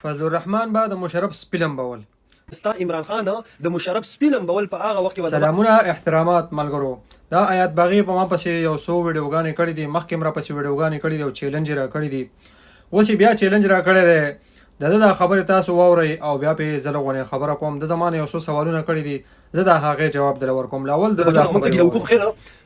فضل الرحمن به د مشرف سپي لمبول. ستا عمران خان د مشرف سپي لمبول په هغه وخت کې سلامونه احترامات ملګرو. دا آیات باغی په ما پسې یو څو ویډیوګانې کړې دي، مخکې مې را پسې ویډیوګانې کړې دي او چیلنج را کړی دي. اوس بیا چیلنج را کړی دی. دا خبرې تاسو واورئ او بیا پې زه لغونې خبره کوم. د زمانه یو څو سوالونه کړي دي، زه د هغې جواب در ورکوم. لاول د خبرې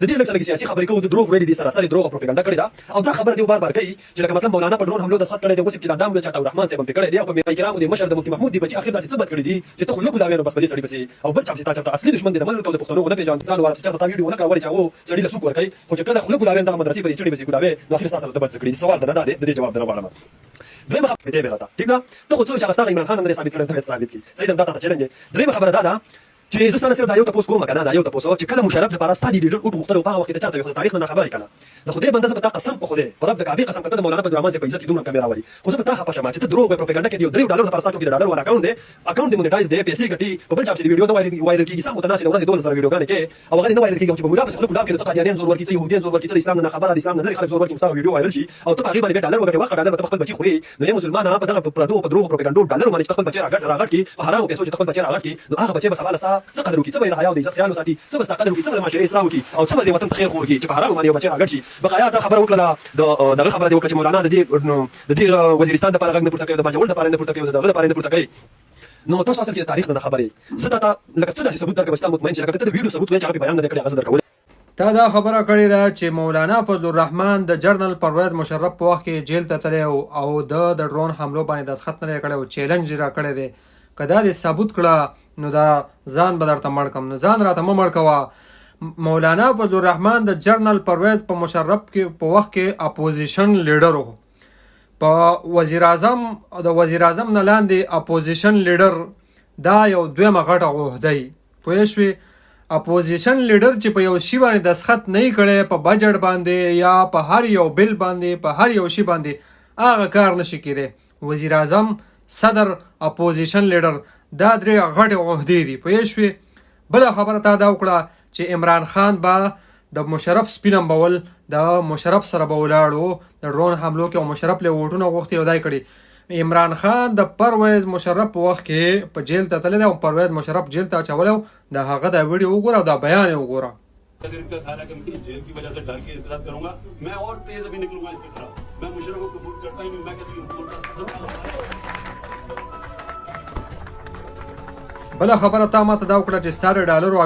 د دې لږ سیاسي خبرې کوو، د دروغ ویلي دي، سراسر دروغ او پروپاګاندا کړې ده او دا خبره دی بار بار کوي چې لکه مطلب مولانا په ډرون حملو د سر کړی دی، اوس چې دا چې عطا الرحمن صاحب هم کړی دی او په میرا کرامو د مشر د مفتي محمود دی بچي اخر داسې څه بد کړی دي چې ته خو لکو دا وینو بس په دې سړي پسې او بل چا چې تا اصلي دښمن دی د ملک او د پښتنو نه پیژاند ځان ورته چا ویډیو نه کړی چې هغه سړي له سوق ورکړي، خو چې کله خو لکو دا وین د مدرسې په دې چړي بچي ګلاوي نو اخر تاسو ته بد کړی. سوال درنه دی، د دې جواب درنه غواړم. دویمه خبره دې بیره ټیک ده، ته خو څه چې هغه عمران خان نه ثابت کړی، ته ثابت کړي سید هم دا ته چیلنج. دویمه خبره دا چې زه ستاسو سره دا یو تاسو کوم کنه، دا یو تاسو چې کله مشرف لپاره ستادي ډیډر او غوښتل په هغه وخت کې چاته یو تاریخ نه خبره کړه. د خدای بنده زه په قسم په خدای په رب د کعبه قسم کړه د مولانا عبدالرحمن صاحب په عزت دومره کیمرا وړي، خو زه په تا خپه شمه چې ته دروغ او پروپاګاندا کې دی. $3 لپاره تاسو کې ډالر ولا اکاونټ دی، اکاونټ دی مونیټایز دی، پیسې ګټي په بل چا چې ویډیو نه وایرل کیږي. سم متناسب ورځ 2000 ویډیوګانې کې او هغه نه وایرل کیږي چې په مولا په خپل ګلاب کې څه قادیانین زور ورکی، څه يهودین زور ورکی، څه اسلام نه خبره، د اسلام نه لري خلک زور ورکی، مستوى ویډیو وایرل شي او ته په غیبه ډالر وګټي، واخه ډالر په خپل بچي خوري. نو یو مسلمان په دغه پردو په دروغ پروپاګاندا ډالر باندې خپل بچي راغټ کی په حرامو پیسو چې خپل بچي راغټ کی، نو هغه بچي به سوال څه قدر وکي، څه به حیا او د عزت خیال وساتي، څه به قدر وکي، څه به معاشري اصلاح وکي او څه به د وطن خیر خور کی چې په حرامو باندې بچي راغټ شي. بقایا دا خبره وکړه دغه خبره دی وکړه چې مولانا د دې وزیرستان د لپاره غږ نه پورته کوي، د باجوړ لپاره نه پورته کوي، دغه لپاره نه پورته کوي. نو تاسو اصل کې تاریخ نه خبرې زه تا لکه څه داسې ثبوت درکړم چې تاسو مطمئن شئ، لکه ته د ویډیو ثبوت وایې چې هغه بیان نه کړی، هغه درکول. تا دا خبره کړې ده چې مولانا فضل الرحمن د جنرال پرویز مشرف په وخت کې جیل ته تللی او د ډرون حملو باندې دستخط نه کړی او چیلنج را کړی دی. که دا دې ثابت کړه نو دا ځان به درته مړ کړم، نو ځان راته مه مړ کوه. مولانا فضل الرحمن د جنرال پرویز په مشرف کې په وخت کې اپوزیشن لیډر و. په وزیر اعظم د وزیر اعظم نه لاندې اپوزیشن لیډر دا یو دویمه غټه عهده وي، پوه شوې. اپوزیشن لیډر چې په یو شي باندې دستخط نه کړی، په بجټ باندې یا په هر یو بل باندې، په هر یو شي باندې هغه کار نشي کېدی. وزیر اعظم، صدر، اپوزیشن لیډر دا درې غټې عهدې دي، پوه شوې. بله خبره تا دا وکړه چې عمران خان به د مشرف سپي لمبول، د مشرف سره به ولاړ د ډرون حملو کې او مشرف له ووټونه غوښتي او دا یې کړي. عمران خان د پرویز مشرف په وخت کې په جیل ته تللی دی او پرویز مشرف جیل ته اچولی و. د هغه دا ویډیو وګوره او دا بیان یې وګوره. जेल की वजह से डर के इसके साथ करूंगा मैं और तेज अभी निकलूंगा इसके खिलाफ. मैं मुशर्रफ को कबूल करता ही नहीं, मैं कहती हूं بله خبره تا ماته دا وکړه چې ستا د ډالرو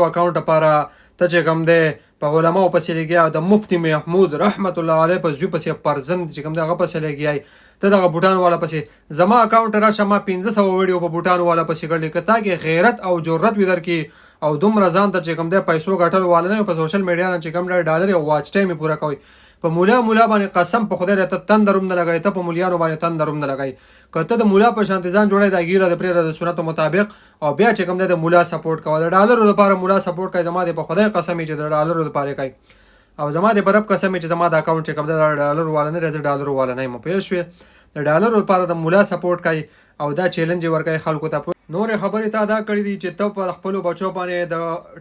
اکاونټ لپاره ته چې کوم دی په علماو پسې لګیا او د مفتي محمود رحمت الله علیه په زوی پسې پرزند چې کوم دی هغه پسې لګیای، ته دغه بوټان والا پسې زما اکاونټ راشه، ما 1500 ویډیو په بوټان والا پسې کړلی. که تا کې غیرت او جرت وي درکې او دومره ځان ته چې کوم دی پیسو ګټل والا نه په سوشل میډیا نه چې کوم دی ډالر او واچ ټایم یې پوره کوئ، په مولا باندې قسم په خدای ته تندر هم نه لګوي، ته په مولیانو باندې تندر هم نه لګوي. که ته د مولا په شانتې ځان جوړی دا ګیره د پرېره د سنتو مطابق او بیا چې کوم دی د مولا سپورټ کوه، د ډالرو لپاره مولا سپورټ کوي، زما د په خدای قسم چې د ډالرو لپاره کوي او زما د په رب قسم چې زما د اکاونټ چې کوم دی د ډالرو والا نه دی، زه ډالرو والا نه یم، پوه شوې. د ډالرو لپاره د مولا سپورټ کوي او دا چیلنج یې ورکوي خلکو ته. نورې خبرې تا دا کړي دي چې ته په خپلو بچو باندې د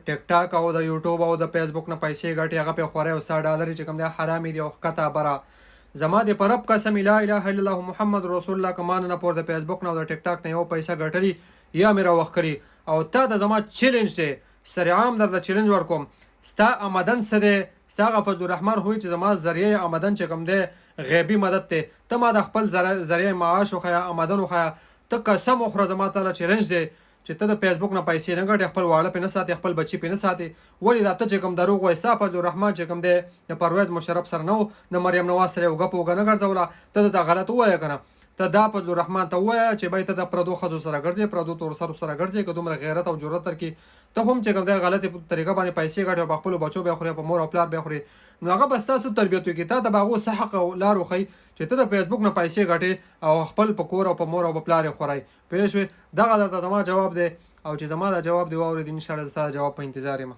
ټیک ټاک او د یوټیوب او د فیسبوک نه پیسې ګټې، هغه پې خورئ او ستا ډالر چې کوم دی حرامې دي او ښکته بره. زما د په رب قسم لا اله الا الله محمد رسول الله که ما نه پور د فیسبوک نه او د ټیک ټاک نه یو پیسه ګټلي یا مې راوخت کړي او تا ته زما چیلنج دی، سرعام درته چیلنج ورکوم. ستا آمدن څه دی؟ ستا هغه فضل الرحمن هوی چې زما ذریعه آمدن چې کوم دی غیبي مدد دی، ته ما د خپل ذریعه معاش وښیه، آمدن وښیه. ته قسم وخوره زما تعالی چیلنج دی چې ته د فیسبوک نه پیسې نه ګټې، خپل واړه پې نه ساتې، خپل بچي پې نه ساتې. ولې دا ته چې کوم دروغ وایې؟ ستا فضل الرحمن چې کوم دی د پرویز مشرف سره نه و، د مریم نواز سره یو ګپ وګه نه ګرځوله، ته د غلط ووایه که نه. ته دا فضل الرحمن ته ووایه چې بای ته د پردو ښځو سره ګرځې، پردو تورسرو سره ګرځې، که دومره غیرت او جرت درکړي ته هم چې کوم دی غلطې طریقه باندې پیسې ګټې او په خپلو بچو بیا خورې، په مور او پلار بیا خورې، نو هغه به ستاسو تربیت وکړي. تا ته به هغو څه حق او لار وښیي چې ته د فیسبوک نه پیسې ګټې او خپل په کور او په مور او په پلار یې خورئ، پوه شوې. دغه درته زما جواب دی او چې زما دا جواب دی واورېد، انشاءالله زه ستا د جواب په انتظار یم.